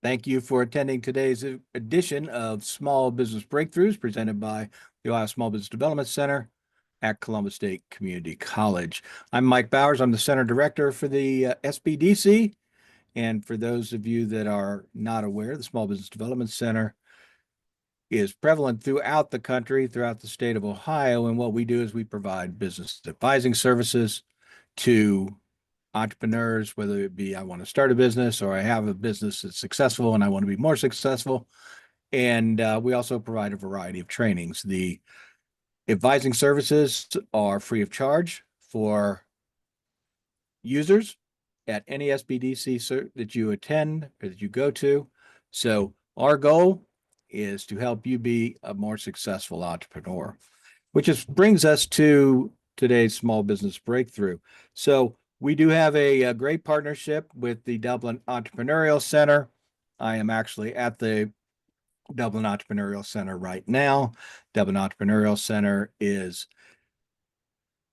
Thank you for attending today's edition of Small Business Breakthroughs presented by the Ohio Small Business Development Center at Columbus State Community College. I'm Mike Bowers. I'm the Center Director for the SBDC. And for those of you that are not aware, the Small Business Development Center is prevalent throughout the country, throughout the state of Ohio. And what we do is we provide business advising services to entrepreneurs, whether it be I want to start a business or I have a business that's successful and I want to be more successful. And we also provide a variety of trainings. The advising services are free of charge for users at any SBDC that you attend or that you go to. So our goal is to help you be a more successful entrepreneur, which just brings us to today's small business breakthrough. So we do have a great partnership with the Dublin Entrepreneurial Center. I am actually at the Dublin Entrepreneurial Center right now. Dublin Entrepreneurial Center is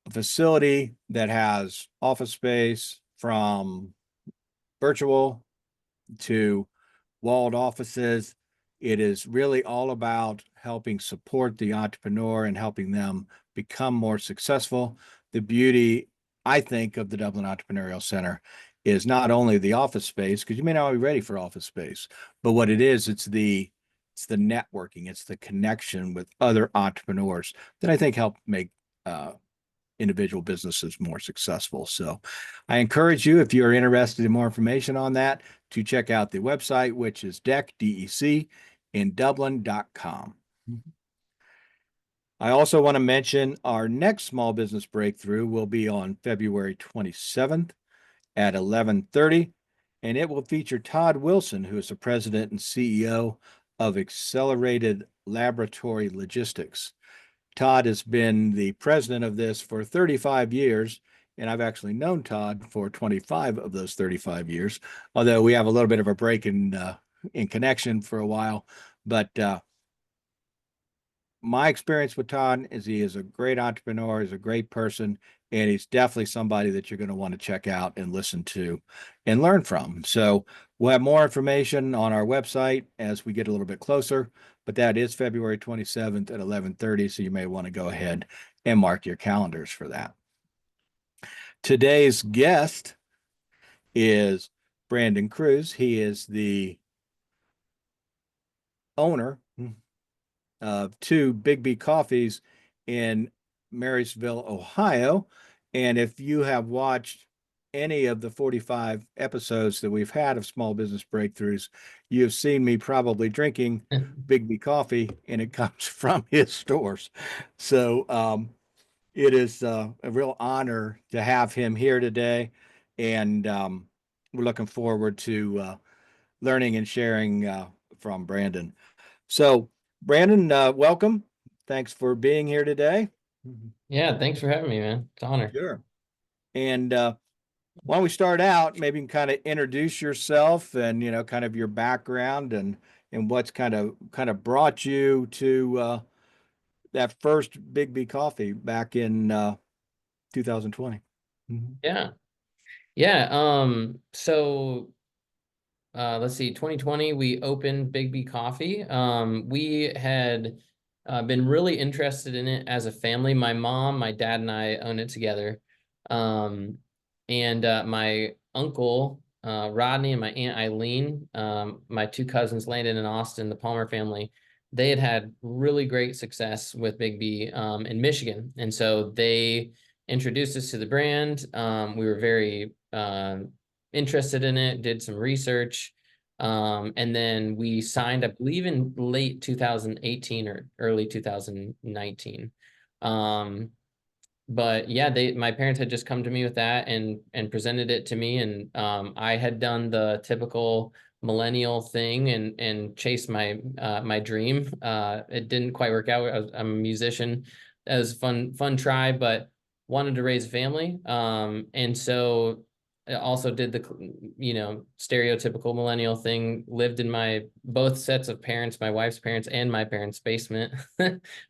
a facility that has office space from virtual to walled offices. It is really all about helping support the entrepreneur and helping them become more successful. The beauty, I think, of the Dublin Entrepreneurial Center is not only the office space, because you may not be ready for office space, but what it is, it's the networking, it's the connection with other entrepreneurs that I think help make individual businesses more successful. So I encourage you, if you're interested in more information on that, to check out the website, which is DEC in Dublin.com. I also want to mention our next small business breakthrough will be on February 27th at 11:30, and it will feature Todd Wilson, who is the president and CEO of Accelerated Laboratory Logistics. Todd has been the president of this for 35 years, and I've actually known Todd for 25 of those 35 years, although we have a little bit of a break in connection for a while. But my experience with Todd is he is a great entrepreneur, he's a great person, and he's definitely somebody that you're going to want to check out and listen to and learn from. So we'll have more information on our website as we get a little bit closer, but that is February 27th at 11:30, so you may want to go ahead and mark your calendars for that. Today's guest is Brandon Cruz. He is the owner of two Biggby Coffees in Marysville, Ohio. And if you have watched any of the 45 episodes that we've had of Small Business Breakthroughs, you've seen me probably drinking Biggby Coffee, and it comes from his stores. So it is a real honor to have him here today. And we're looking forward to learning and sharing from Brandon. So Brandon, welcome. Thanks for being here today. Yeah, thanks for having me, man. It's an honor. Sure. And why don't we start out, maybe you can kind of introduce yourself and, kind of your background and what's kind of brought you to that first Biggby Coffee back in 2020. Yeah. Yeah. So let's see, 2020, we opened Biggby Coffee. We had been really interested in it as a family. My mom, my dad, and I own it together. And my uncle, Rodney, and my aunt Eileen, my two cousins, Landon and Austin, the Palmer family, they had really great success with Biggby in Michigan. And so they introduced us to the brand. We were very interested in it, did some research. And then we signed, I believe, in late 2018 or early 2019. But yeah, my parents had just come to me with that and presented it to me. And I had done the typical millennial thing and chased my my dream. It didn't quite work out. I'm a musician. It was fun try, but wanted to raise a family. And so I also did the, stereotypical millennial thing, lived in both sets of parents, my wife's parents and my parents' basement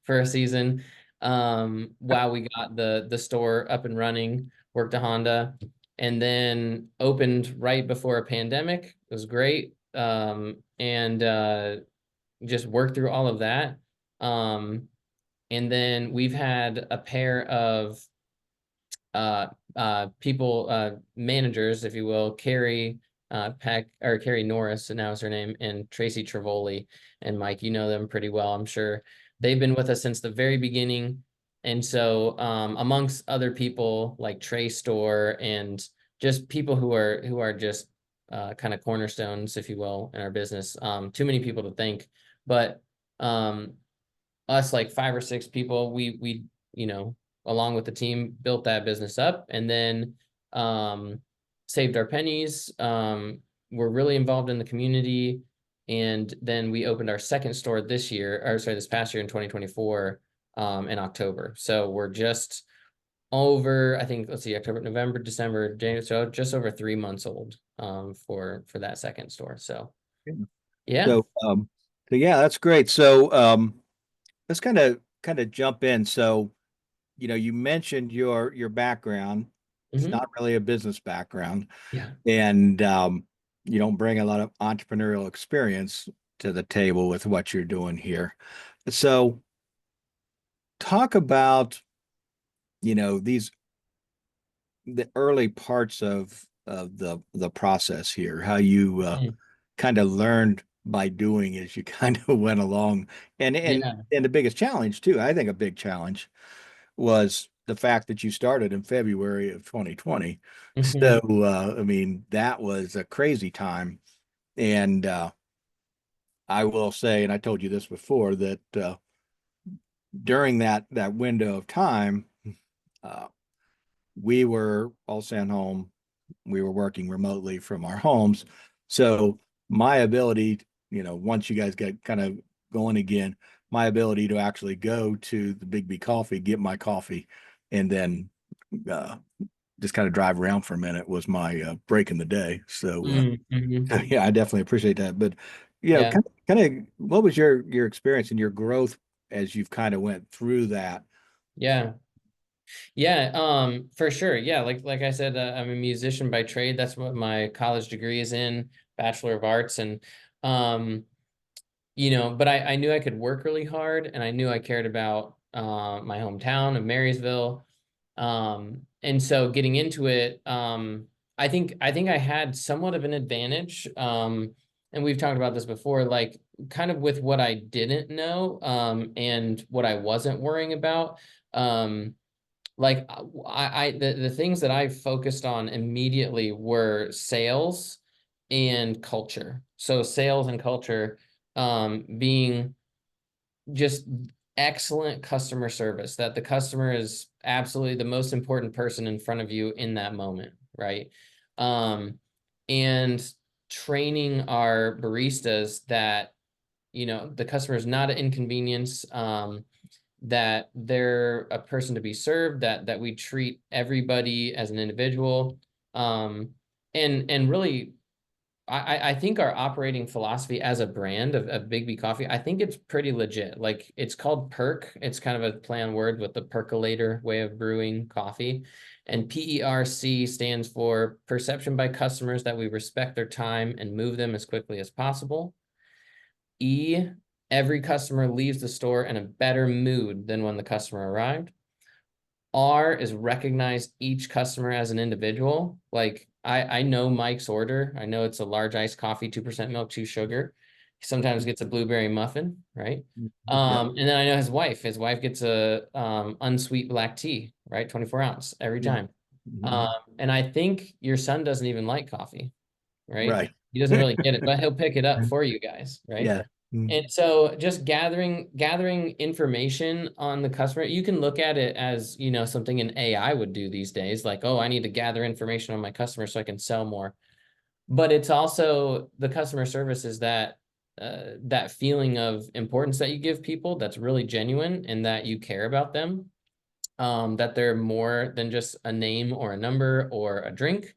for a season. While we got the store up and running, worked a Honda, and then opened right before a pandemic. It was great. and just worked through all of that. And then we've had a pair of people, managers, if you will, Carrie Peck, or Carrie Norris, and now is her name, and Tracy Trevoli. And Mike, you know them pretty well, I'm sure. They've been with us since the very beginning. And so, amongst other people like Trey Store and just people who are just kind of cornerstones, if you will, in our business. Too many people to thank, but us, like 5 or 6 people, we you know, along with the team, built that business up, and then saved our pennies. We're really involved in the community, and then we opened our second store this year, or sorry, this past year in 2024, in October. So we're just over, I think, let's see, October, November, December, January, so just over 3 months old, for that second store. So yeah. So, so yeah, that's great. So, let's kind of jump in. So, you mentioned your background. It's Hmm. not really a business background, Yeah. and you don't bring a lot of entrepreneurial experience to the table with what you're doing here. So, talk about, these the early parts of the process here, how you Mhm. kind of learned by doing as you kind of went along, and and Yeah. and the biggest challenge too, I think a big challenge was the fact that you started in February of 2020. So, Hmm. I mean, that was a crazy time. And I will say, and I told you this before, that during that window of time, uh, we were all sent home. We were working remotely from our homes. So my ability, once you guys get kind of going again, my ability to actually go to the Biggby Coffee, get my coffee, and then uh, just kind of drive around for a minute was my break in the day. So, Mm-hmm. yeah, I definitely appreciate that. But Yeah. kind of, what was your experience and your growth as you've kind of went through that? Yeah. Yeah. For sure. Yeah. Like I said, I'm a musician by trade. That's what my college degree is in, Bachelor of Arts. And, um, but I knew I could work really hard, and I knew I cared about my hometown of Marysville. And so getting into it, I think I had somewhat of an advantage. And we've talked about this before, like kind of with what I didn't know, and what I wasn't worrying about. Like the things that I focused on immediately were sales and culture. So sales and culture, being just excellent customer service, that the customer is absolutely the most important person in front of you in that moment, right? Um, and training our baristas that, the customer is not an inconvenience, that they're a person to be served, that we treat everybody as an individual. Um, and really, I think our operating philosophy as a brand of Biggby Coffee, I think it's pretty legit. Like, it's called Perk. It's kind of a play on word with the percolator way of brewing coffee. And PERC stands for perception by customers that we respect their time and move them as quickly as possible. E, every customer leaves the store in a better mood than when the customer arrived. R is recognize each customer as an individual. Like, I know Mike's order. I know it's a large iced coffee, 2% milk, 2 sugar. He sometimes gets a blueberry muffin, right? Yeah. And then I know his wife. His wife gets a unsweet black tea, right? 24 ounce every Yeah. time. Um, Mhm. and I think your son doesn't even like coffee, right? Right. He doesn't really get it, but he'll pick it up for you guys, right? Yeah. Mm. And so just gathering information on the customer, you can look at it as, something an AI would do these days, like, oh, I need to gather information on my customer so I can sell more. But it's also the customer service is that feeling of importance that you give people that's really genuine, and that you care about them, that they're more than just a name or a number or a drink,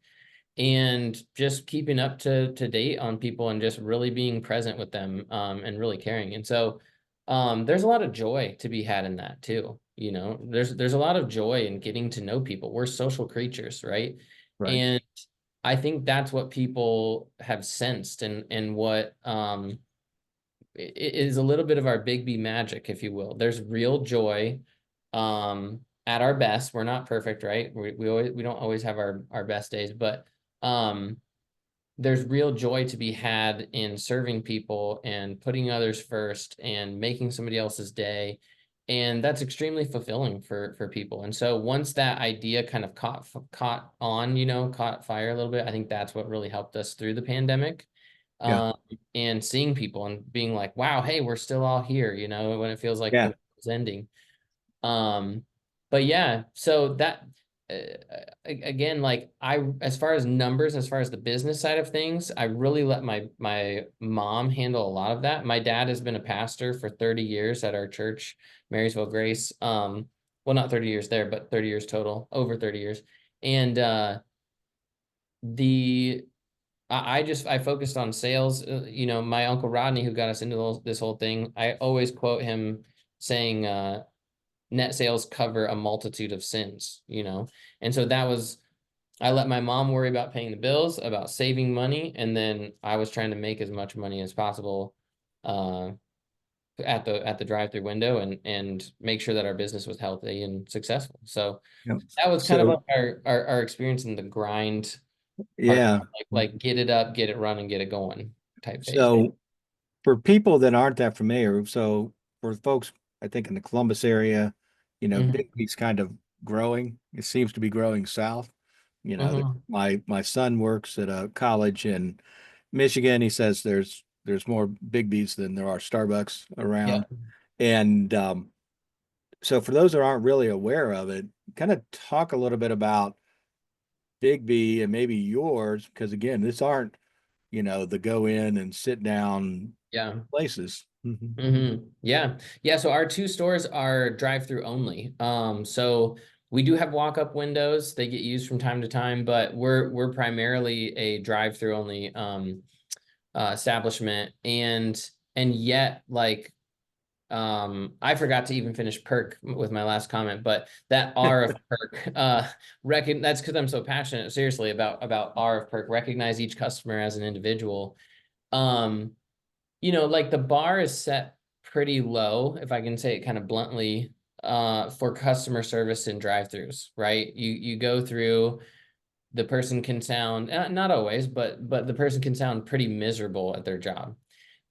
and just keeping up to date on people, and just really being present with them, and really caring. And so, there's a lot of joy to be had in that too. There's a lot of joy in getting to know people. We're social creatures, right? Right. And I think that's what people have sensed, and what is a little bit of our Biggby magic, if you will. There's real joy at our best. We're not perfect, right? We don't always have our best days, but um there's real joy to be had in serving people and putting others first and making somebody else's day. And that's extremely fulfilling for people. And so once that idea kind of caught on, caught fire a little bit, I think that's what really helped us through the pandemic. Yeah. Um, and seeing people and being like, wow, hey, we're still all here, when it feels like the Yeah. world's ending. Um, but yeah, so that again, like as far as numbers, as far as the business side of things, I really let my mom handle a lot of that. My dad has been a pastor for 30 years at our church, Marysville Grace. Well, not 30 years there, but 30 years total, over 30 years. And the I focused on sales. My uncle Rodney, who got us into this whole thing, I always quote him saying, net sales cover a multitude of sins. And so I let my mom worry about paying the bills, about saving money, and then I was trying to make as much money as possible uh, at the drive-through window, and make sure that our business was healthy and successful. So Yeah. that was kind of So, like our experience in the grind part, yeah. like get it up, get it running, get it going type phase. So for people that aren't that familiar, so for folks, I think in the Columbus area, Hmm. Bigby's kind of growing. It seems to be growing south. Hmm. My son works at a college in Michigan. He says there's more Bigby's than there are Starbucks Yeah. around. And so for those that aren't really aware of it, kind of talk a little bit about Bigby and maybe yours, because again, this aren't, the go in and sit down Yeah. places. Mhm. Yeah. Yeah. So our two stores are drive-through only. So we do have walk-up windows. They get used from time to time, but we're primarily a drive-through only establishment. And yet, like, I forgot to even finish perk with my last comment, but that R of perk, that's because I'm so passionate, seriously, about R of perk, recognize each customer as an individual. Um, like the bar is set pretty low, if I can say it kind of bluntly, for customer service in drive-throughs, right? You go through, the person can sound, not always, but the person can sound pretty miserable at their job.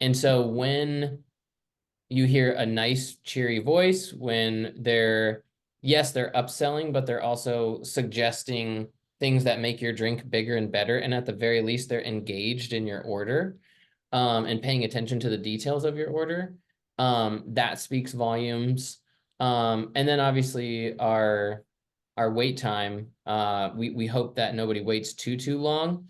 And so when you hear a nice, cheery voice, when yes, they're upselling, but they're also suggesting things that make your drink bigger and better. And at the very least, they're engaged in your order, and paying attention to the details of your order. That speaks volumes. And then obviously our wait time, we hope that nobody waits too long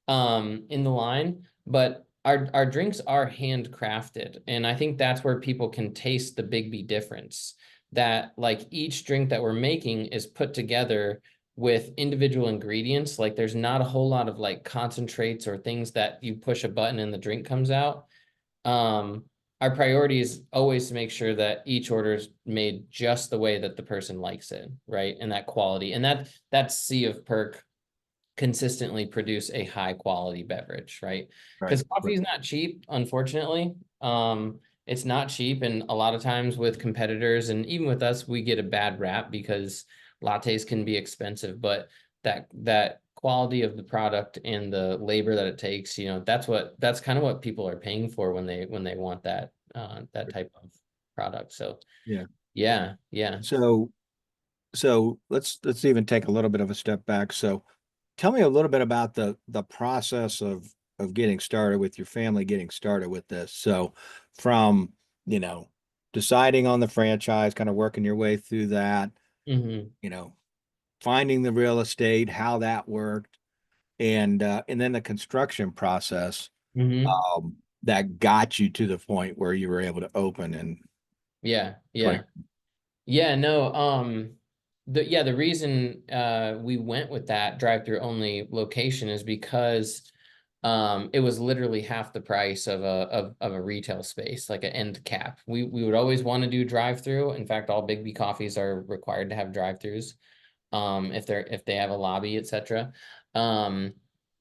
in the line, but our drinks are handcrafted, and I think that's where people can taste the Biggby difference. That like each drink that we're making is put together with individual ingredients. Like there's not a whole lot of like concentrates or things that you push a button and the drink comes out. Um, our priority is always to make sure that each order is made just the way that the person likes it, right? And that quality. And that's C of Perk consistently produce a high quality beverage, right? Right. Because coffee Right. is not cheap, unfortunately. It's not cheap, and a lot of times with competitors and even with us, we get a bad rap because lattes can be expensive, but that quality of the product and the labor that it takes, that's kind of what people are paying for when they want that type of product. So Yeah. yeah, yeah. So let's even take a little bit of a step back. So tell me a little bit about the process of getting started with your family, getting started with this. So from, you know, deciding on the franchise, kind of working your way through that, Hmm. you know, finding the real estate, how that worked, and then the construction process Hmm. that got you to the point where you were able to open in Yeah, 20. yeah. Yeah, no, the reason we went with that drive-through only location is because it was literally half the price of a retail space, like an end cap. We would always want to do drive-through. In fact, all Biggby coffees are required to have drive-throughs, if they have a lobby, etc.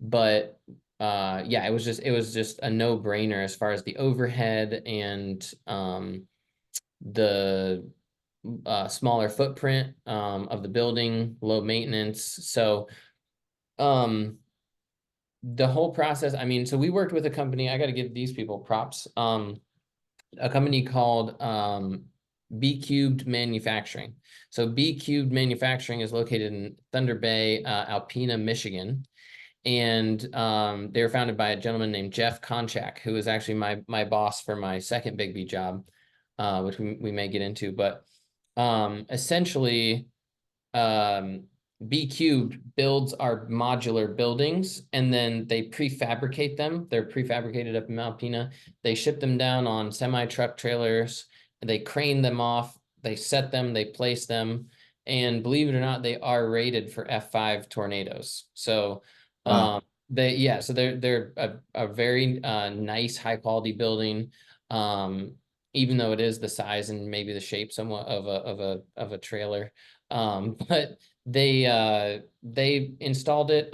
But yeah, it was just a no-brainer as far as the overhead and the smaller footprint of the building, low maintenance. So um the whole process, I mean, so we worked with a company, I got to give these people props. A company called B Cubed Manufacturing. So B Cubed Manufacturing is located in Thunder Bay, Alpena, Michigan. And they were founded by a gentleman named Jeff Konchak, who was actually my boss for my second Biggby job, which we may get into. But essentially, um, B Cubed builds our modular buildings, and then they prefabricate them. They're prefabricated up in Alpena. They ship them down on semi-truck trailers. They crane them off. They set them. They place them. And believe it or not, they are rated for F5 tornadoes. So Wow. so they're a very nice, high quality building. Um, even though it is the size and maybe the shape somewhat of a trailer. But they installed it.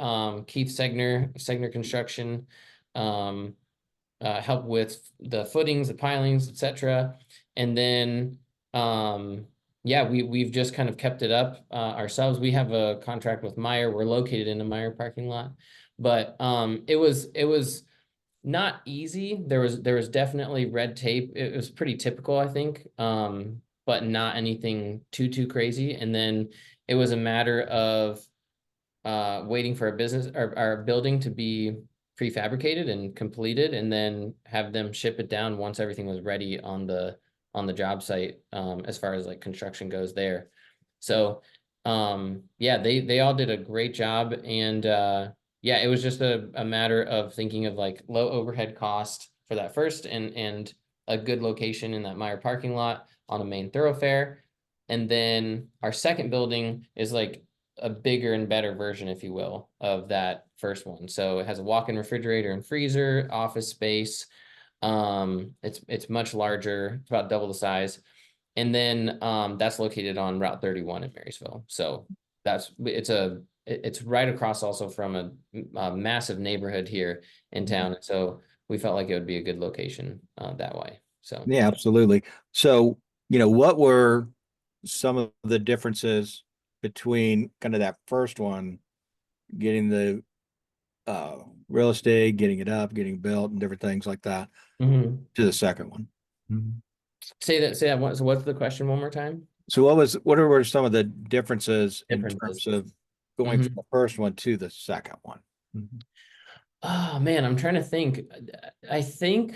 Keith Segner Construction helped with the footings, the pilings, etc. And then yeah, we've just kind of kept it up ourselves. We have a contract with Meyer. We're located in a Meyer parking lot, but it was not easy. There was definitely red tape. It was pretty typical, I think, but not anything too crazy. And then it was a matter of waiting for a business or our building to be prefabricated and completed, and then have them ship it down once everything was ready on the job site, as far as like construction goes there. So yeah, they all did a great job. And yeah, it was just a matter of thinking of like low overhead cost for that first, and a good location in that Meyer parking lot on a main thoroughfare. And then our second building is like a bigger and better version, if you will, of that first one. So it has a walk-in refrigerator and freezer, office space. It's much larger, it's about double the size. And then that's located on Route 31 in Marysville. So it's right across also from a massive neighborhood here in town. So we felt like it would be a good location that way. So Yeah, absolutely. So, what were some of the differences between kind of that first one, getting the real estate, getting it up, getting built, and different things like that, mhm. to the second one? Say that once. So what's the question one more time? So, what were some of the differences in Differences. terms of going from the first one to the second one? Oh man, I'm trying to think. I think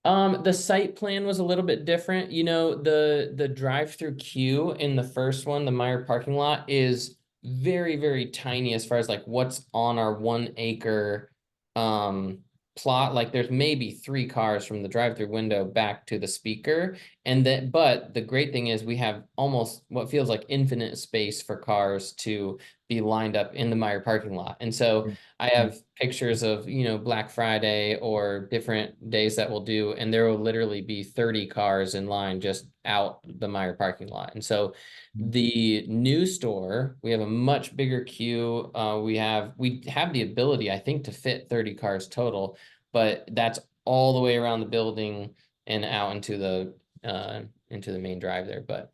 the site plan was a little bit different. You know, the drive-through queue in the first one, the Meyer parking lot, is very tiny as far as like what's on our 1 acre um plot. Like there's maybe 3 cars from the drive-through window back to the speaker. And then but the great thing is we have almost what feels like infinite space for cars to be lined up in the Meyer parking lot. And so I have pictures of, Black Friday or different days that we'll do, and there will literally be 30 cars in line just out the Meyer parking lot. And so the new store, we have a much bigger queue. We have the ability, I think, to fit 30 cars total, but that's all the way around the building and out into the main drive there. But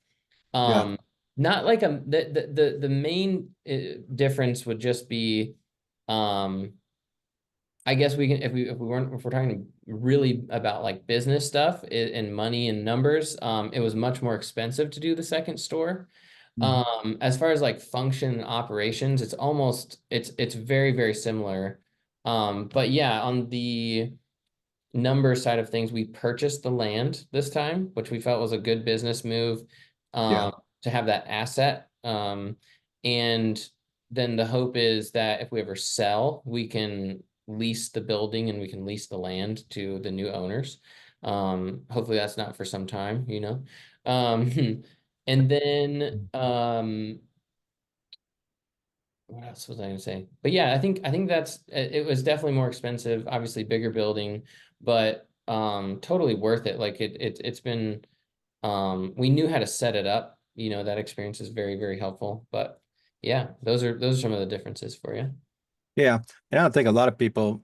Yeah, not like the main difference would just be um I guess we can, if we're talking really about like business stuff and money and numbers, it was much more expensive to do the second store. As far as like function and operations, it's very similar. But yeah, on the number side of things, we purchased the land this time, which we felt was a good business move, yeah, to have that asset. And then the hope is that if we ever sell, we can lease the building and we can lease the land to the new owners. Hopefully that's not for some time. And then what else was I gonna say? But yeah, I think that's it was definitely more expensive, obviously bigger building, but totally worth it. Like it's been we knew how to set it up, that experience is very helpful. But yeah, those are some of the differences for you. Yeah. And I don't think a lot of people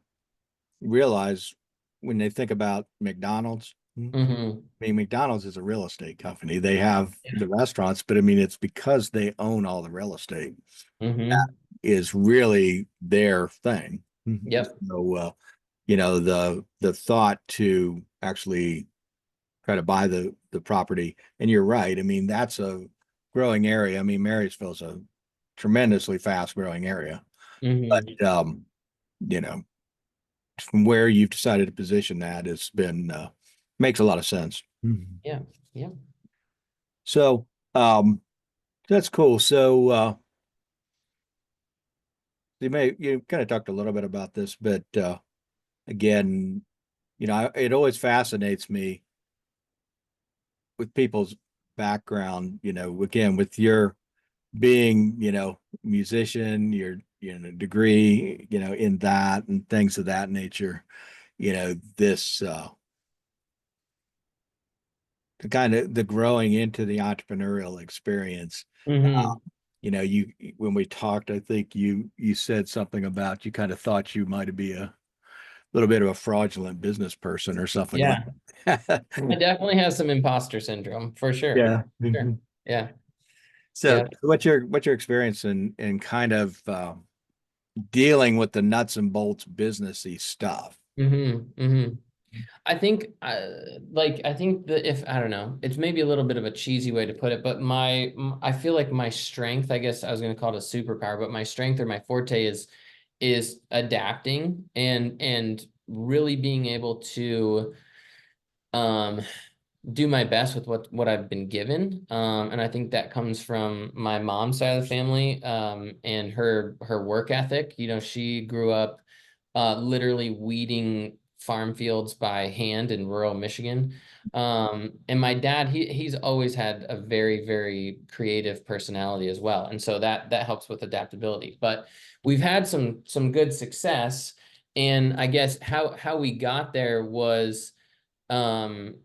realize when they think about McDonald's. Mm-hmm. I mean, McDonald's is a real estate company. They have the restaurants, but I mean, it's because they own all the real estate. That Mm-hmm. is really their thing. Yep. So, the thought to actually try to buy the property, and you're right. I mean, that's a growing area. I mean, Marysville's a tremendously fast growing area, Mm-hmm. but you know, from where you've decided to position that has been makes a lot of sense. Mhm. Yeah. Yeah. So, that's cool. So, you kind of talked a little bit about this, but again, it always fascinates me with people's background, again, with your being, musician, your, degree, in that and things of that nature, this the kind of the growing into the entrepreneurial experience. Mm-hmm. You when we talked, I think you said something about you kind of thought you might be a little bit of a fraudulent business person or something like Yeah. that. I definitely have some imposter syndrome for sure. Yeah. Sure. Mhm. Yeah. So Yeah. what's your experience in kind of dealing with the nuts and bolts businessy stuff? Mm-hmm. Mm-hmm. I think, I think that if, I don't know, it's maybe a little bit of a cheesy way to put it, but I feel like my strength, I guess I was going to call it a superpower, but my strength or my forte is adapting and really being able to, um, do my best with what I've been given. And I think that comes from my mom's side of the family, and her work ethic. She grew up literally weeding farm fields by hand in rural Michigan. And my dad, he's always had a very, very creative personality as well. And so that helps with adaptability. But we've had some good success. And I guess how we got there was um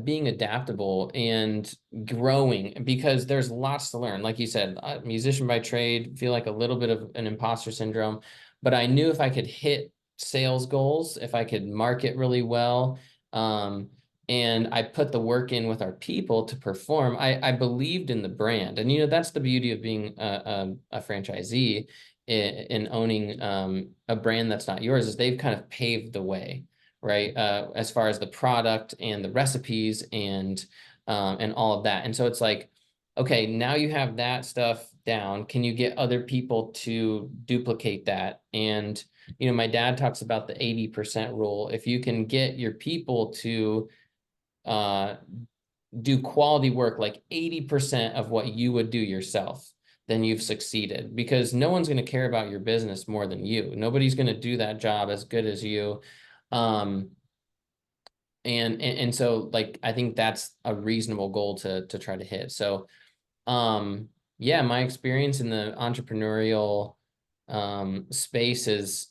being adaptable and growing because there's lots to learn. Like you said, musician by trade, feel like a little bit of an imposter syndrome, but I knew if I could hit sales goals, if I could market really well, um, and I put the work in with our people to perform, I believed in the brand. And, that's the beauty of being a franchisee in owning a brand that's not yours is they've kind of paved the way, right? As far as the product and the recipes and all of that. And so it's like, okay, now you have that stuff down. Can you get other people to duplicate that? And my dad talks about the 80% rule. If you can get your people to uh, do quality work like 80% of what you would do yourself, then you've succeeded because no one's going to care about your business more than you. Nobody's going to do that job as good as you. Um, and so like I think that's a reasonable goal to try to hit. So yeah, my experience in the entrepreneurial space is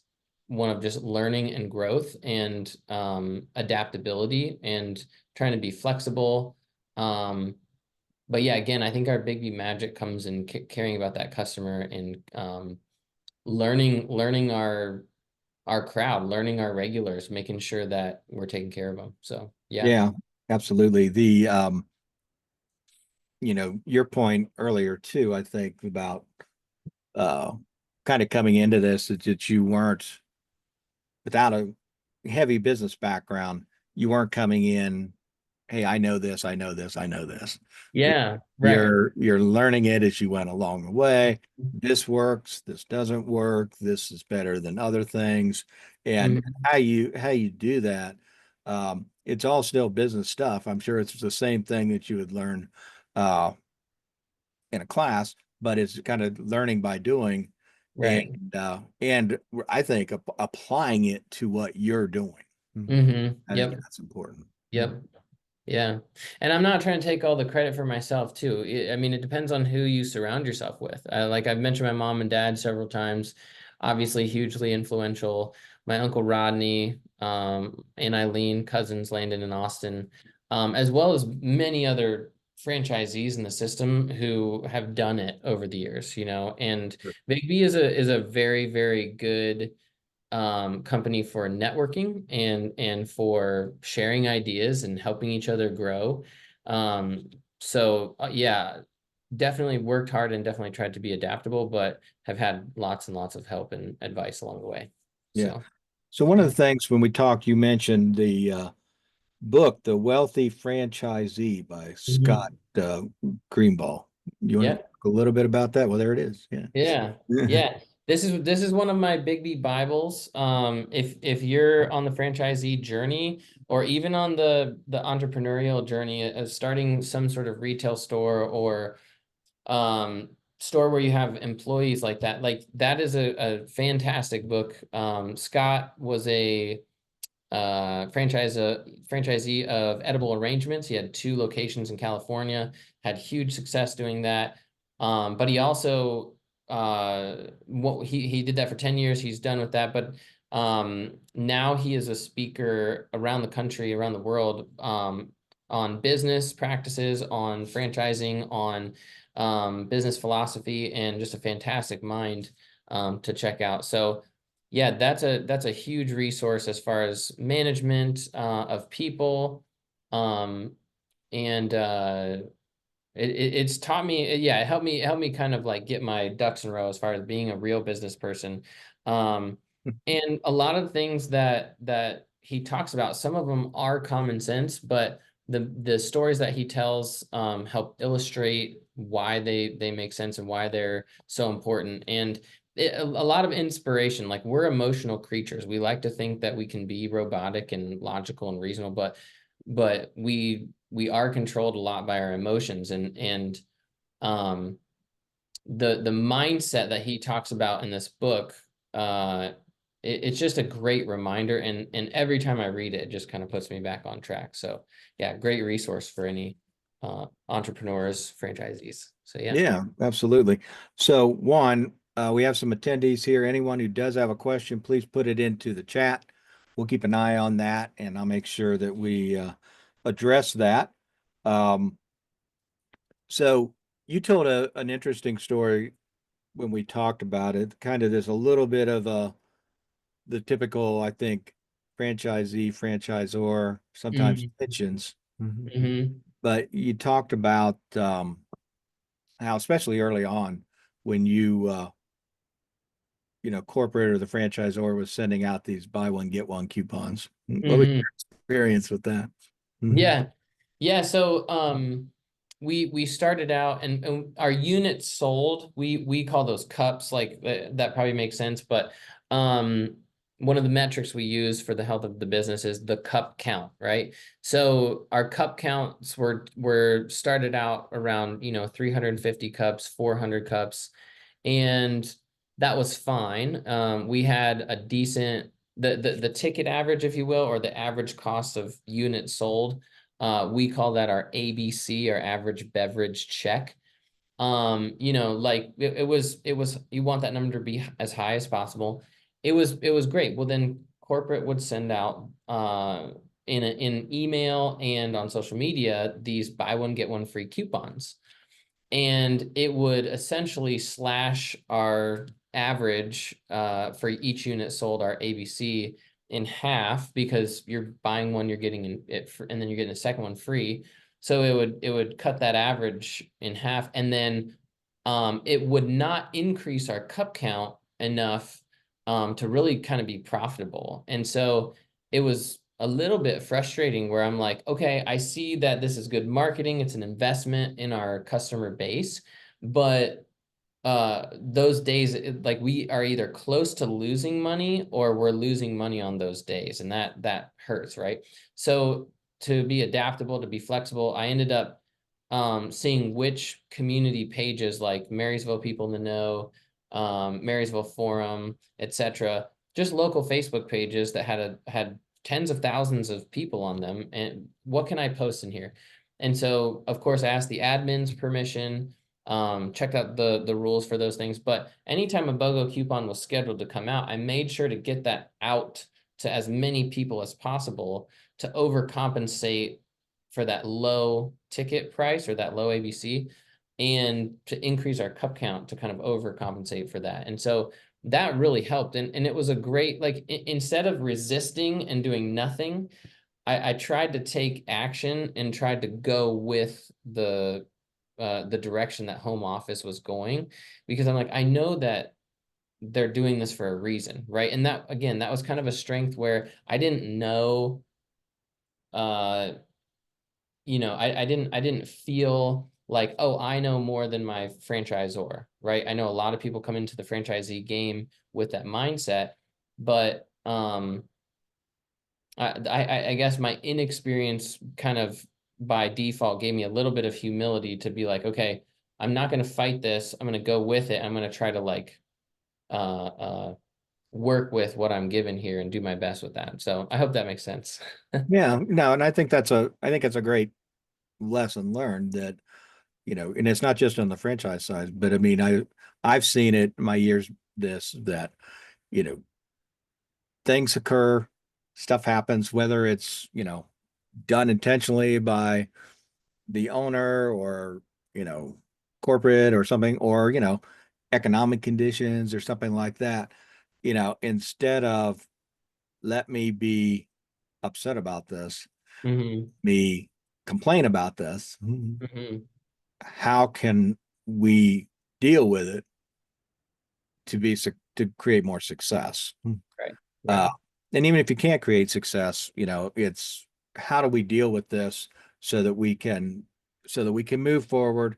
one of just learning and growth and adaptability and trying to be flexible. Um but yeah, again, I think our Biggby magic comes in caring about that customer and learning our crowd, learning our regulars, making sure that we're taking care of them. So yeah. Yeah, absolutely. Your point earlier too, I think about uh kind of coming into this that you weren't without a heavy business background, you weren't coming in, hey, I know this, I know this, I know this. You- Yeah, right. you're learning it as you went along the way. This works, this doesn't work, this is better than other things. And Mhm. how you do that, it's all still business stuff. I'm sure it's the same thing that you would learn uh in a class, but it's kind of learning by doing Right. and I think applying it to what you're doing. I think Yep. that's important. Yep. Yeah. And I'm not trying to take all the credit for myself too. I mean, it depends on who you surround yourself with. Like I've mentioned my mom and dad several times, obviously hugely influential. My uncle Rodney, and Eileen, cousins Landon and Austin, as well as many other franchisees in the system who have done it over the years, you know, and Sure. Biggby is a very, very good company for networking and for sharing ideas and helping each other grow. Yeah, definitely worked hard and definitely tried to be adaptable, but have had lots and lots of help and advice along the way. Yeah. So So one of yeah. the things when we talked, you mentioned the book, The Wealthy Franchisee by Scott Mhm. Greenball. You want to Yeah. talk a little bit about that? Well, there it is. Yeah. Yeah. Yeah. This is one of my Biggby Bibles. If you're on the franchisee journey or even on the entrepreneurial journey of starting some sort of retail store or store where you have employees like that is a fantastic book. Scott was a franchisee of Edible Arrangements. He had 2 locations in California, had huge success doing that. But he also he did that for 10 years. He's done with that, but now he is a speaker around the country, around the world, on business practices, on franchising, on business philosophy, and just a fantastic mind to check out. So yeah, that's a huge resource as far as management of people. Um, and it's taught me, yeah, it helped me kind of like get my ducks in a row as far as being a real business person. Um, and a lot of things that he talks about, some of them are common sense, but the stories that he tells help illustrate why they make sense and why they're so important. And a lot of inspiration. Like, we're emotional creatures. We like to think that we can be robotic and logical and reasonable, but we are controlled a lot by our emotions, and um the mindset that he talks about in this book, it's just a great reminder, and every time I read it, it just kind of puts me back on track. So yeah, great resource for any entrepreneurs, franchisees. So yeah. Yeah, absolutely. So one, we have some attendees here. Anyone who does have a question, please put it into the chat. We'll keep an eye on that, and I'll make sure that we address that. Um, so you told an interesting story when we talked about it. Kind of there's a little bit of the typical, I think, franchisee, franchisor, sometimes Mm-hmm. tensions. Mhm. Mm-hmm. But you talked about how, especially early on, when corporate or the franchisor was sending out these buy one, get one coupons. What was Mm-hmm. your experience with that? Mhm. Yeah. Yeah, so we started out, and our units sold, we call those cups, like that probably makes sense, but um one of the metrics we use for the health of the business is the cup count, right? So our cup counts were started out around, 350 cups, 400 cups, and that was fine. We had a decent the ticket average, if you will, or the average cost of units sold. We call that our ABC, our average beverage check. Like it was you want that number to be as high as possible. It was great. Well, then corporate would send out in email and on social media these buy one get one free coupons, and it would essentially slash our average for each unit sold, our ABC, in half, because you're buying one, you're getting it and then you're getting a second one free. So it would cut that average in half, and then it would not increase our cup count enough to really kind of be profitable. And so it was a little bit frustrating, where I'm like, okay, I see that this is good marketing, it's an investment in our customer base, but those days, like, we are either close to losing money or we're losing money on those days, and that hurts, right? So to be adaptable, to be flexible, I ended up seeing which community pages, like Marysville People in the Know, Marysville Forum, etc., just local Facebook pages that had tens of thousands of people on them, and what can I post in here? And so, of course, I asked the admin's permission, checked out the rules for those things. But anytime a BOGO coupon was scheduled to come out, I made sure to get that out to as many people as possible to overcompensate for that low ticket price or that low ABC, and to increase our cup count to kind of overcompensate for that. And so that really helped. And it was a great, like, instead of resisting and doing nothing, I tried to take action and tried to go with the direction that home office was going, because I'm like, I know that they're doing this for a reason, right? And that, again, that was kind of a strength where I didn't know, uh, I didn't feel like, oh, I know more than my franchisor, right? I know a lot of people come into the franchisee game with that mindset, but I guess my inexperience kind of by default gave me a little bit of humility to be like, okay, I'm not going to fight this. I'm going to go with it. I'm going to try to like uh, uh, work with what I'm given here and do my best with that. So I hope that makes sense. Yeah, no, and I think it's a great lesson learned that, and it's not just on the franchise side, but I mean, I've seen it in my years that, you know, things occur, stuff happens, whether it's, done intentionally by the owner or, corporate or something, or, economic conditions or something like that, instead of let me be upset about this, Hmm. me complain about this, Hmm. how can we deal with it to create more success? Right. Uh, Right. and even if you can't create success, it's how do we deal with this so that we can move forward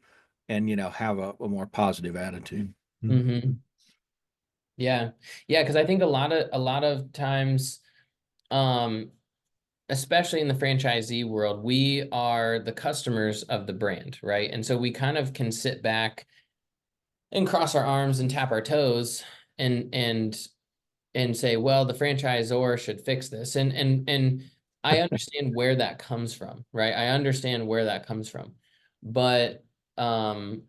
and have a more positive attitude. Mhm. Hmm. Yeah. Yeah. Because I think a lot of times, um, especially in the franchisee world, we are the customers of the brand, right? And so we kind of can sit back and cross our arms and tap our toes and and and say, well, the franchisor should fix this. And I understand where that comes from, right? I understand where that comes from. But um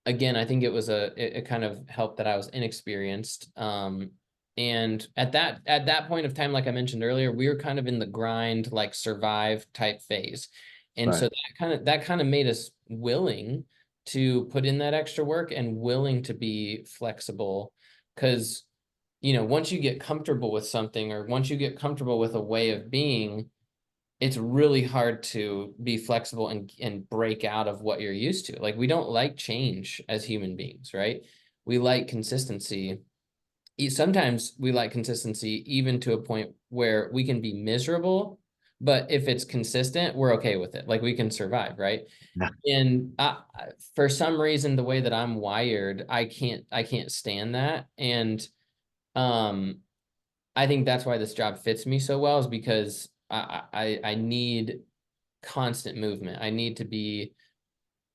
again, I think it kind of helped that I was inexperienced. And at that point of time, like I mentioned earlier, we were kind of in the grind, like survive type phase. And so Right. that kind of made us willing to put in that extra work and willing to be flexible. Because, once you get comfortable with something, or once you get comfortable with a way of being, it's really hard to be flexible and break out of what you're used to. Like, we don't like change as human beings, right? We like consistency. Sometimes we like consistency even to a point where we can be miserable, but if it's consistent, we're okay with it. Like, we can survive, right? Yeah. And for some reason, the way that I'm wired, I can't stand that. And um I think that's why this job fits me so well, is because I need constant movement. I need to be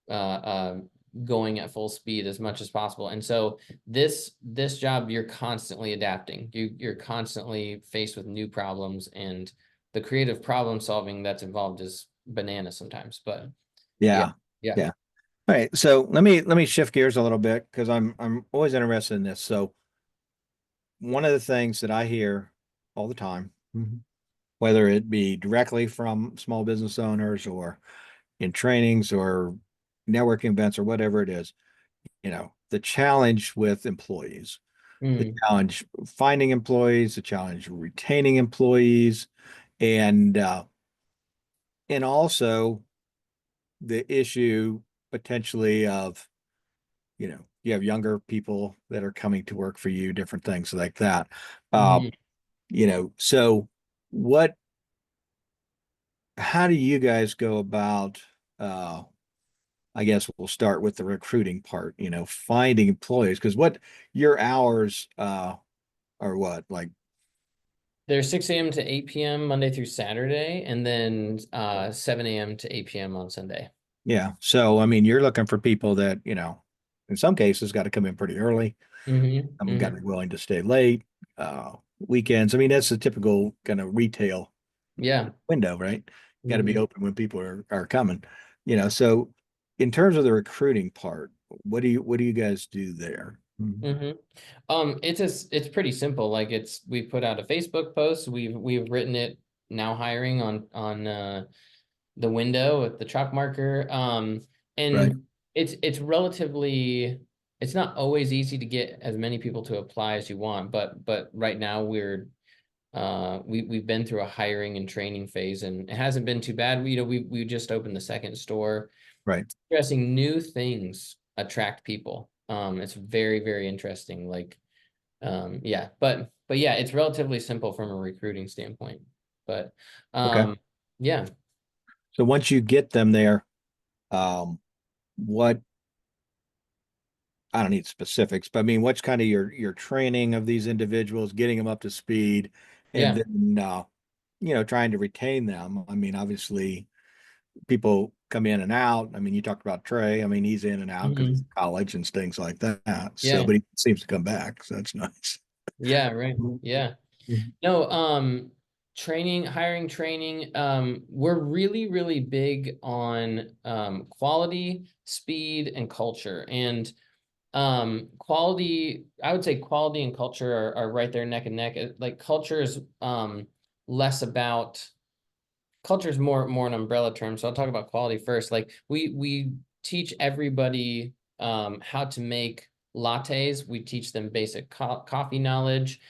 uh, uh, going at full speed as much as possible. And so this job, you're constantly adapting. You're constantly faced with new problems, and the creative problem solving that's involved is banana sometimes. But yeah, Yeah. yeah. Yeah. All right. So let me shift gears a little bit because I'm always interested in this. So one of the things that I hear all the time, whether it be directly from small business owners or in trainings or networking events or whatever it is, the challenge with employees, the Mm, challenge finding employees, the challenge retaining employees, and also the issue potentially of, you have younger people that are coming to work for you, different things like that. Uh, mhm. so what, how do you guys go about, uh, I guess we'll start with the recruiting part, finding employees, because what your hours are what, like, They're 6 a.m. to 8 p.m. Monday through Saturday, and then 7 a.m. to 8 p.m. on Sunday. yeah. So I mean, you're looking for people that, in some cases got to come in pretty early. Hmm. I'm got to Hmm. be willing to stay late, weekends. I mean, that's the typical kind of retail Yeah. window, right? Got to be Hmm. open when people are coming, so in terms of the recruiting part, what do you guys do there? Mhm. Hmm. It's pretty simple. Like, we put out a Facebook post. We've written it, now hiring, on the window with the chalk marker. Right. And it's relatively, it's not always easy to get as many people to apply as you want, but right now we've been through a hiring and training phase, and it hasn't been too bad. We just opened the second store. Right. Interesting new things attract people. It's very, very interesting. Like, yeah, but yeah, it's relatively simple from a recruiting standpoint. But Okay. yeah, So once you get them there, um, what I don't need specifics, but I mean, what's kind of your training of these individuals, getting them up to speed, and yeah. then trying to retain them. I mean, obviously, people come in and out. I mean, you talked about Trey. I mean, he's in and out because he's in Mhm. college and things like that. So, Yeah. but he seems to come back, so that's nice. Yeah, right. Mhm. Yeah. No, training, hiring training, we're really, really big on quality, speed, and culture. And quality, I would say quality and culture are right there neck and neck. Like culture is less about culture is more an umbrella term. So I'll talk about quality first. Like we teach everybody how to make lattes. We teach them basic coffee knowledge.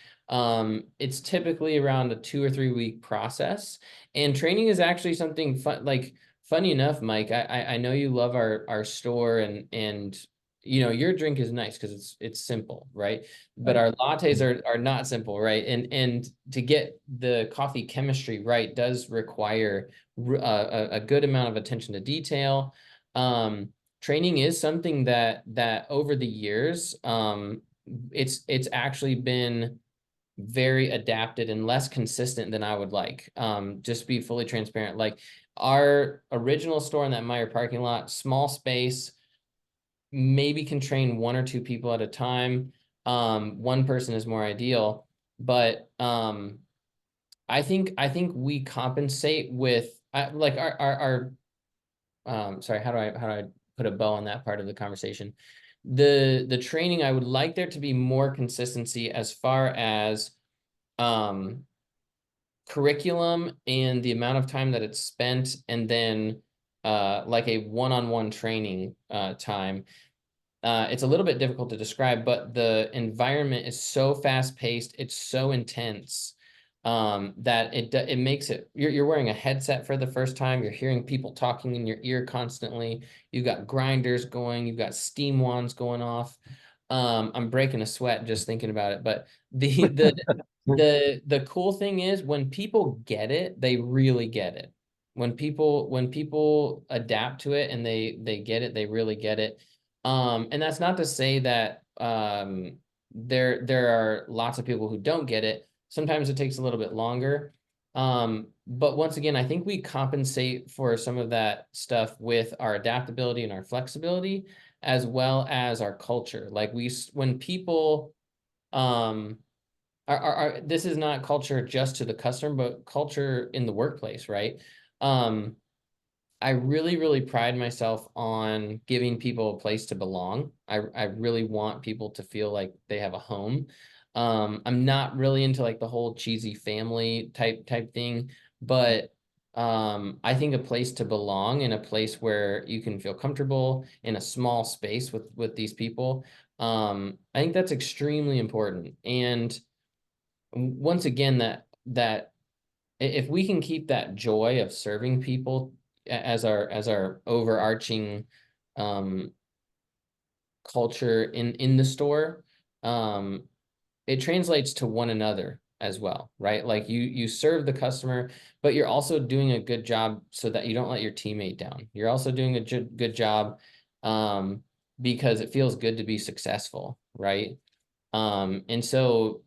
It's typically around a 2 or 3 week process, and training is actually something fun. Like funny enough, Mike, I know you love our store, and your drink is nice because it's simple, right? But Right. our lattes are not simple, right? And to get the coffee chemistry right does require a good amount of attention to detail. Training is something that over the years, it's actually been very adapted and less consistent than I would like. Just be fully transparent. Like our original store in that Meyer parking lot, small space, maybe can train 1 or 2 people at a time. One person is more ideal, but I think we compensate with like our sorry, how do I put a bow on that part of the conversation? The training, I would like there to be more consistency as far as um curriculum and the amount of time that it's spent, and then like a one-on-one training time. It's a little bit difficult to describe, but the environment is so fast paced, it's so intense, that it makes it. You're wearing a headset for the first time. You're hearing people talking in your ear constantly. You've got grinders going. You've got steam wands going off. I'm breaking a sweat just thinking about it. But the cool thing is when people get it, they really get it. When people adapt to it and they get it, they really get it. And that's not to say that there are lots of people who don't get it. Sometimes it takes a little bit longer. But once again, I think we compensate for some of that stuff with our adaptability and our flexibility, as well as our culture. Like when people um this is not culture just to the customer, but culture in the workplace, right? Um, I really, really pride myself on giving people a place to belong. I really want people to feel like they have a home. I'm not really into like the whole cheesy family type thing, but I think a place to belong and a place where you can feel comfortable in a small space with these people. I think that's extremely important. And once again, that if we can keep that joy of serving people as our overarching um culture in the store, um it translates to one another as well, right? Like you serve the customer, but you're also doing a good job so that you don't let your teammate down. You're also doing a good job um because it feels good to be successful, right? And so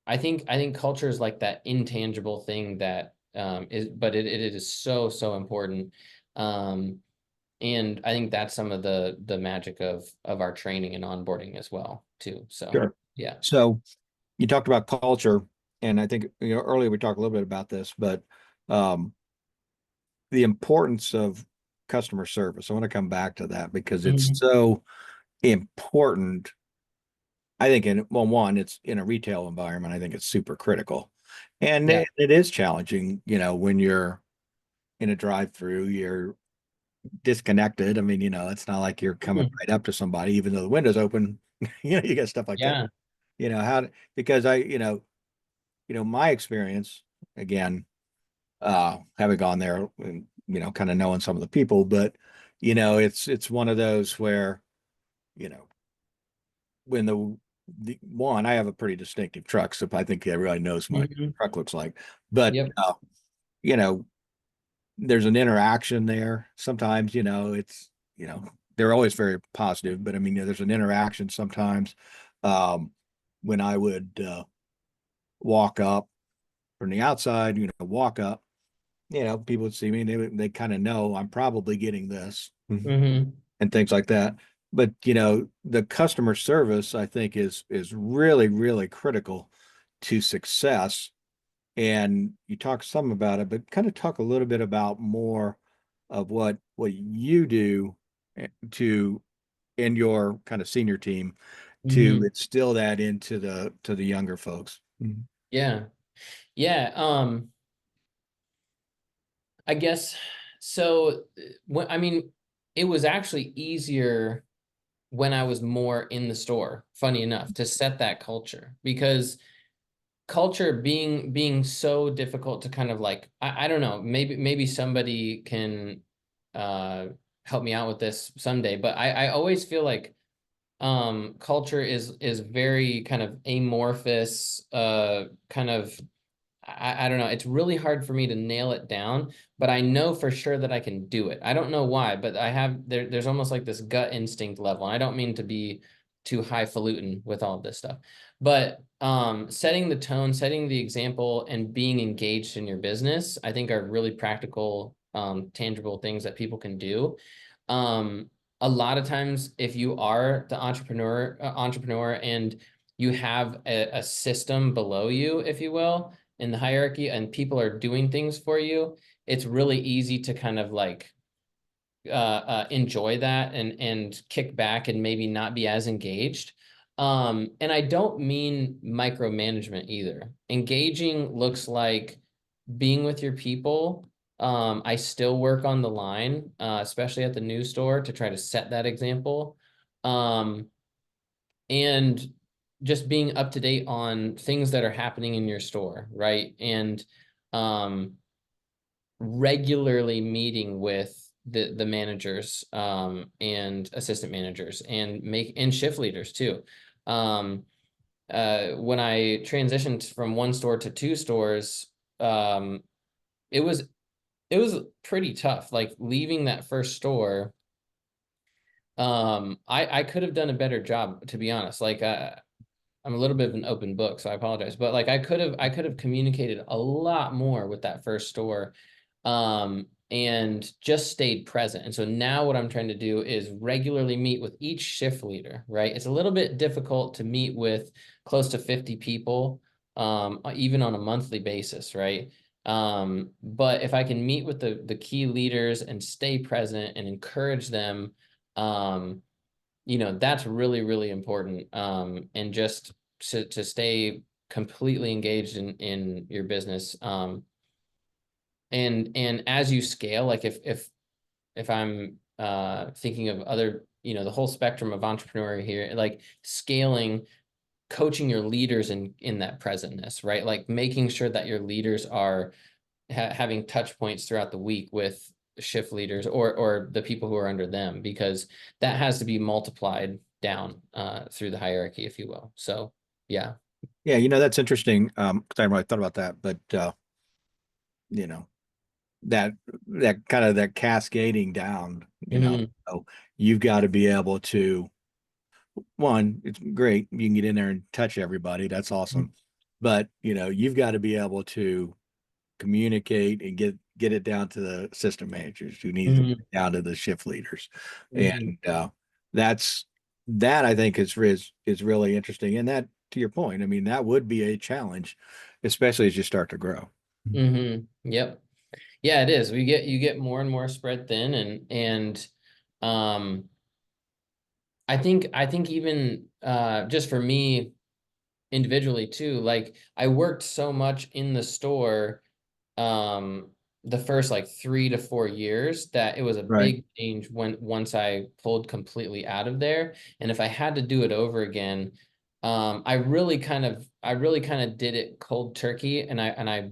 I think culture is like that intangible thing that but it is so important. Um, and I think that's some of the magic of our training and onboarding as well too. So Sure. yeah. So you talked about culture, and I think earlier we talked a little bit about this, but um, the importance of customer service. I want to come back to that because it's Mhm. so important. I think one, it's in a retail environment. I think it's super critical, and Yeah. it is challenging. When you're in a drive-through, you're disconnected. I mean, it's not like you're coming Mhm. right up to somebody, even though the window's open. You got stuff like that. Yeah. Because my experience, again, having gone there and, kind of knowing some of the people, but, it's one of those where, you know, when the one, I have a pretty distinctive truck, so I think everybody knows my Mhm. truck looks like, but, Yep. you know, there's an interaction there. Sometimes, they're always very positive, but I mean, there's an interaction sometimes. Um, when I would walk up from the outside, walk up, people would see me and they kind of know I'm probably getting this Hmm. and things like that. But the customer service I think is really, really critical to success. And you talk some about it, but kind of talk a little bit about more of what you do to in your kind of senior team to Hmm. instill that into the younger folks. Yeah. Yeah. I guess so. I mean, it was actually easier when I was more in the store, funny enough, to set that culture because culture being so difficult to kind of like, I don't know, maybe somebody can uh help me out with this someday, but I always feel like culture is very kind of amorphous, kind of I don't know. It's really hard for me to nail it down, but I know for sure that I can do it. I don't know why, but there's almost like this gut instinct level. And I don't mean to be too highfalutin with all of this stuff, but setting the tone, setting the example, and being engaged in your business, I think are really practical, tangible things that people can do. Um, a lot of times, if you are the entrepreneur and you have a system below you, if you will, in the hierarchy and people are doing things for you, it's really easy to kind of like enjoy that and kick back and maybe not be as engaged. And I don't mean micromanagement either. Engaging looks like being with your people. I still work on the line, especially at the new store, to try to set that example. Um, and just being up to date on things that are happening in your store, right? And um, regularly meeting with the managers and assistant managers and shift leaders too. Um, when I transitioned from one store to two stores, um, it was it was pretty tough. Like leaving that first store, I could have done a better job, to be honest. Like I'm a little bit of an open book, so I apologize. But like I could have communicated a lot more with that first store, and just stayed present. And so now what I'm trying to do is regularly meet with each shift leader, right? It's a little bit difficult to meet with close to 50 people, even on a monthly basis, right? But if I can meet with the key leaders and stay present and encourage them, um, that's really, really important. And just to stay completely engaged in your business. And as you scale, like if I'm thinking of other, the whole spectrum of entrepreneur here, like scaling, coaching your leaders in that presentness, right? Like making sure that your leaders are having touch points throughout the week with shift leaders or the people who are under them, because that has to be multiplied down through the hierarchy, if you will. So yeah. Yeah, that's interesting. 'Cause I haven't really thought about that, but you know, that that kind of that cascading down, Hmm. so you've got to be able to one, it's great. You can get in there and touch everybody. That's awesome. But, you've got to be able to communicate and get it down to the system managers who need to get Hmm. it down to the shift leaders. Hmm. And that's that I think is really interesting. And that to your point, I mean, that would be a challenge, especially as you start to grow. Hmm. Yep. Yeah, it is. You get more and more spread thin, and um I think even just for me individually too, like I worked so much in the store, um the first like 3 to 4 years that it was a Right. big change once I pulled completely out of there. And if I had to do it over again, I really kind of did it cold turkey, and I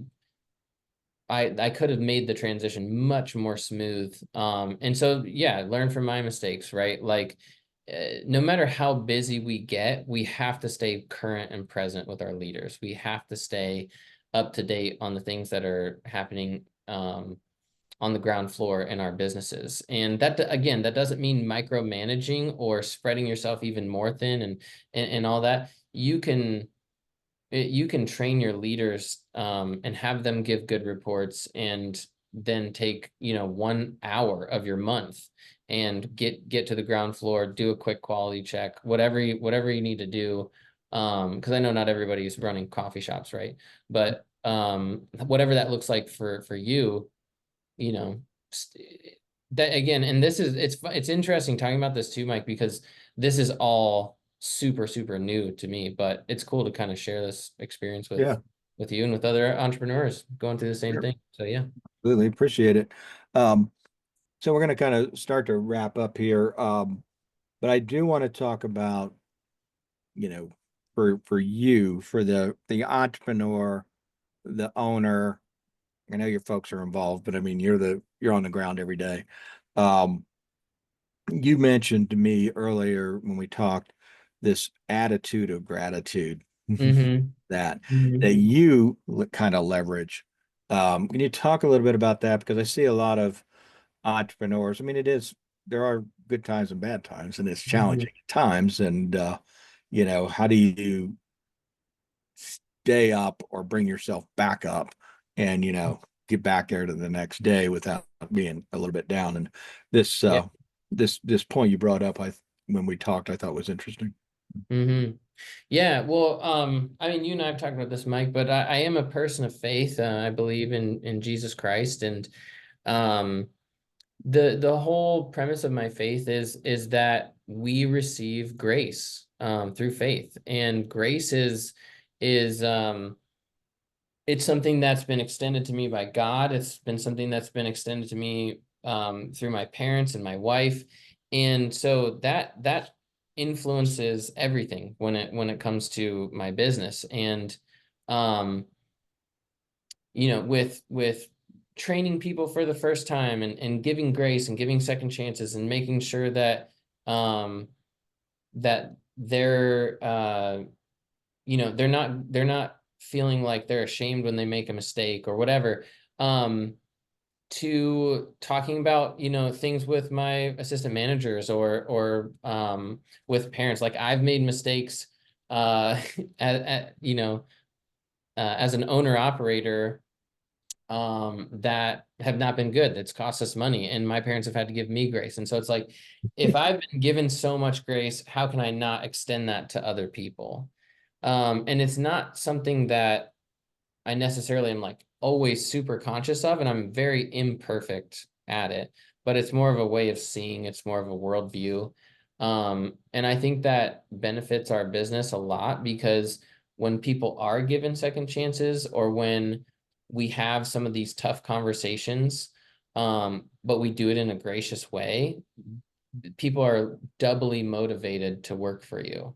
could have made the transition much more smooth. And so yeah, learn from my mistakes, right? Like no matter how busy we get, we have to stay current and present with our leaders. We have to stay up to date on the things that are happening on the ground floor in our businesses. And that, again, that doesn't mean micromanaging or spreading yourself even more thin and all that. You can train your leaders and have them give good reports, and then take 1 hour of your month and get to the ground floor, do a quick quality check, whatever you need to do. Because I know not everybody is running coffee shops, right? But whatever that looks like for you, you know, that again, and this is it's interesting talking about this too, Mike, because this is all super new to me, but it's cool to kind of share this experience Yeah. with you and with other entrepreneurs going through the same Sure. thing. So yeah. Absolutely. Appreciate it. Um, so we're going to kind of start to wrap up here. But I do want to talk about, you know, for you, for the entrepreneur, the owner. I know your folks are involved, but I mean you're on the ground every day. Um, you mentioned to me earlier when we talked this attitude of gratitude Mm-hmm. that Mm-hmm. that you kind of leverage. Can you talk a little bit about that? Because I see a lot of entrepreneurs. I mean, there are good times and bad times, and it's challenging times. And how do you stay up or bring yourself back up and get back there to the next day without being a little bit down? And this Yeah. this point you brought up, I when we talked, I thought was interesting. Mm-hmm. Yeah, well, I mean, you and I have talked about this, Mike, but I am a person of faith. I believe in Jesus Christ, and um, the whole premise of my faith is that we receive grace through faith, and grace is it's something that's been extended to me by God. It's been something that's been extended to me through my parents and my wife, and so that influences everything when it comes to my business. And um, with training people for the first time, and giving grace and giving second chances and making sure um, that they're not feeling like they're ashamed when they make a mistake or whatever. Um, to talking about things with my assistant managers or with parents, like I've made mistakes at as an owner operator that have not been good. That's cost us money, and my parents have had to give me grace. And so it's like, if I've been given so much grace, how can I not extend that to other people? And it's not something that I necessarily am like always super conscious of, and I'm very imperfect at it, but it's more of a way of seeing, it's more of a worldview. And I think that benefits our business a lot, because when people are given second chances, or when we have some of these tough conversations, but we do it in a gracious way, people are doubly motivated to work for you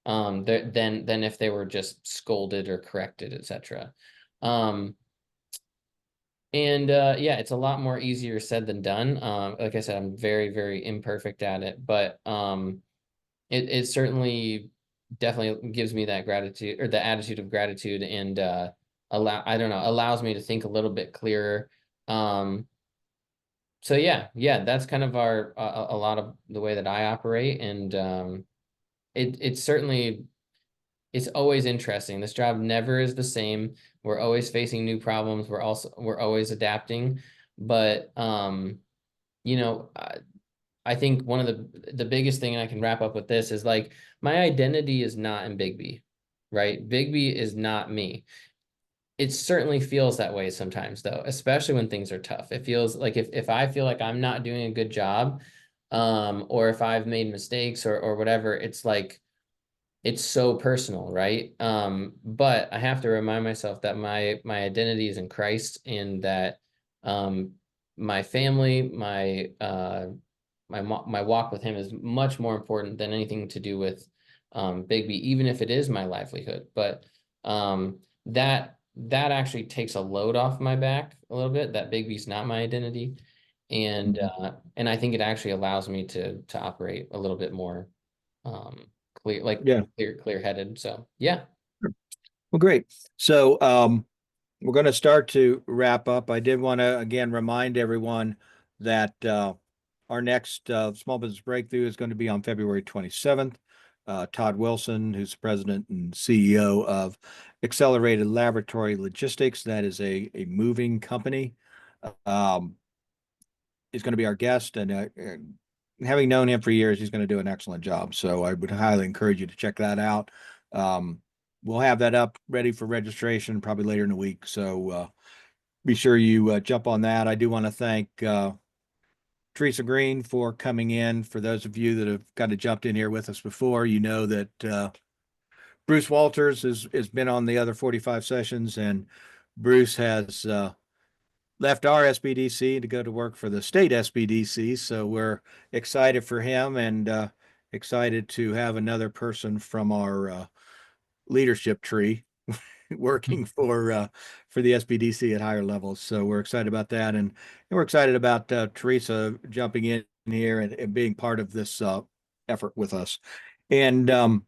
than if they were just scolded or corrected, etc. Um, and yeah, it's a lot more easier said than done. Like I said, I'm very imperfect at it, but it certainly definitely gives me that gratitude, or the attitude of gratitude, and I don't know, allows me to think a little bit clearer. Um, so yeah, that's kind of a lot of the way that I operate, and it's certainly, it's always interesting. This job never is the same. We're always facing new problems. We're always adapting. But I think one of the biggest thing, and I can wrap up with this, is like, my identity is not in Biggby, right? Biggby is not me. It certainly feels that way sometimes, though, especially when things are tough. It feels like, if I feel like I'm not doing a good job, or if I've made mistakes or whatever, it's like, it's so personal, right? But I have to remind myself that my identity is in Christ, and that My family, my walk with him is much more important than anything to do with Biggby, even if it is my livelihood. But that actually takes a load off my back a little bit. That Biggby's not my identity, and I think it actually allows me to operate a little bit more clear, like Yeah. clear headed. So yeah. Well, great. So, we're going to start to wrap up. I did want to again remind everyone that our next small business breakthrough is going to be on February 27th. Todd Wilson, who's president and CEO of Accelerated Laboratory Logistics, that is a moving company, um, is going to be our guest. And having known him for years, he's going to do an excellent job. So I would highly encourage you to check that out. Um, we'll have that up ready for registration probably later in the week. So be sure you jump on that. I do want to thank Teresa Green for coming in. For those of you that have kind of jumped in here with us before, you know that Bruce Walters has been on the other 45 sessions, and Bruce has left our SBDC to go to work for the state SBDC. So we're excited for him and excited to have another person from our leadership tree working for the SBDC at higher levels. So we're excited about that, and we're excited about Teresa jumping in here and being part of this effort with us. And I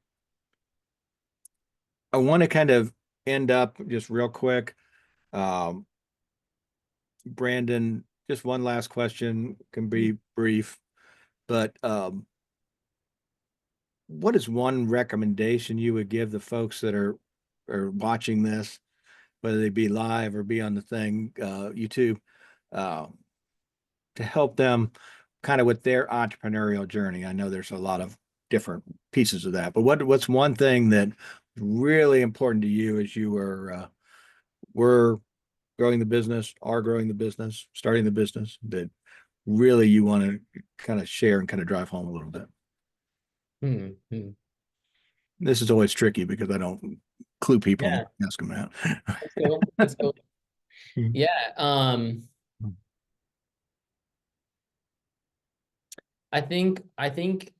want to kind of end up just real quick. Um, Brandon, just one last question, can be brief, but what is one recommendation you would give the folks that are watching this, whether they be live or be on the thing, YouTube, uh, to help them kind of with their entrepreneurial journey? I know there's a lot of different pieces of that, but what's one thing that is really important to you as you were growing the business, are growing the business, starting the business, that really you want to kind of share and kind of drive home a little bit? Hmm, hmm. This is always tricky because I don't clue people and Yeah, ask them out. that's cool. That's cool. Yeah. I think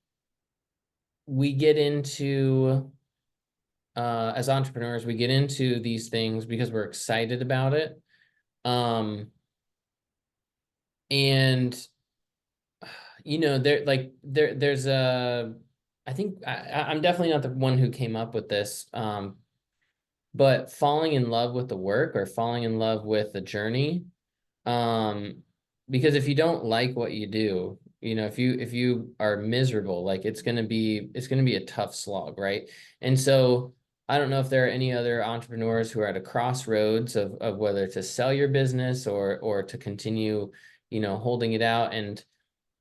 we get into as entrepreneurs, we get into these things because we're excited about it. And there's a I think I'm definitely not the one who came up with this. But falling in love with the work or falling in love with the journey, um because if you don't like what you do, if you are miserable, like it's going to be a tough slog, right? And so I don't know if there are any other entrepreneurs who are at a crossroads of whether to sell your business or to continue holding it out, and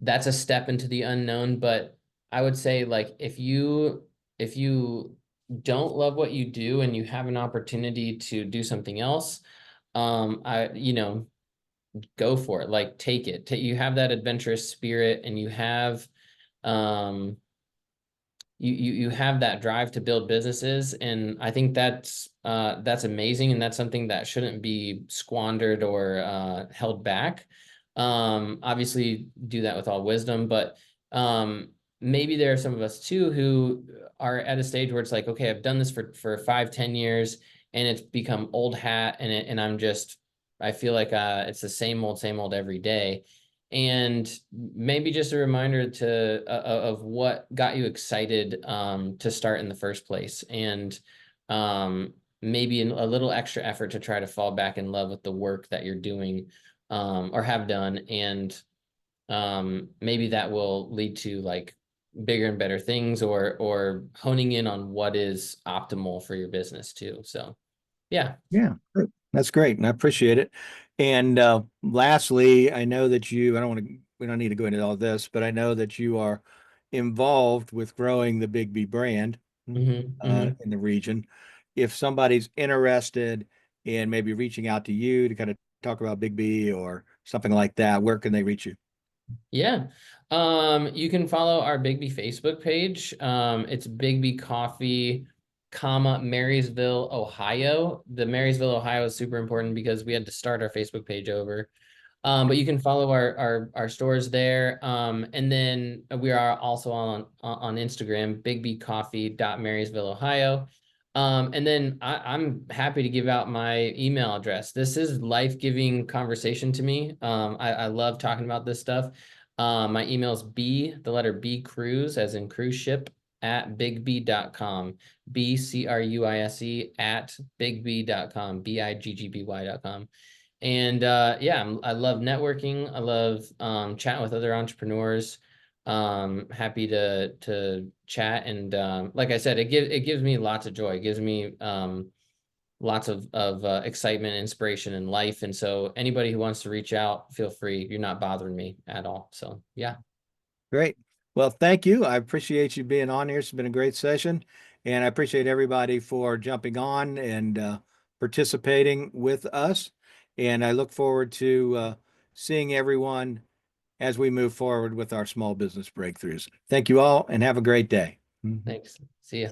that's a step into the unknown. But I would say, like, if you don't love what you do and you have an opportunity to do something else, I go for it. Like, take it. You have that adventurous spirit, and um you have that drive to build businesses, and I think that's amazing, and that's something that shouldn't be squandered or held back. Obviously do that with all wisdom, but maybe there are some of us too who are at a stage where it's like, okay, I've done this for 5-10 years, and it's become old hat, and I feel like it's the same old every day. And maybe just a reminder of what got you excited to start in the first place, and maybe a little extra effort to try to fall back in love with the work that you're doing, or have done, and maybe that will lead to like bigger and better things, or honing in on what is optimal for your business too. So yeah. Yeah, great. That's great, and I appreciate it. And lastly, I know that I don't want to, we don't need to go into all this, but I know that you are involved with growing the Biggby brand Hmm, hmm. in the region. If somebody's interested in maybe reaching out to you to kind of talk about Biggby or something like that, where can they reach you? Yeah. You can follow our Biggby Facebook page. It's Biggby Coffee, Marysville, Ohio. The Marysville, Ohio is super important because we had to start our Facebook page over. But you can follow our stores there. And then we are also on Instagram, biggbycoffee.marysville, Ohio. And then I'm happy to give out my email address. This is life-giving conversation to me. I love talking about this stuff. My email is the letter B, cruise, as in cruise ship, at biggby.com. BCRUISE at biggby.com, BIGGBY.com. And yeah, I love networking. I love chatting with other entrepreneurs. Happy to chat, and like I said, it gives me lots of joy. It gives me lots of excitement, inspiration in life. And so anybody who wants to reach out, feel free. You're not bothering me at all. So yeah. Great. Well, thank you. I appreciate you being on here. It's been a great session, and I appreciate everybody for jumping on and participating with us. And I look forward to seeing everyone as we move forward with our small business breakthroughs. Thank you all, and have a great day. Thanks. See ya.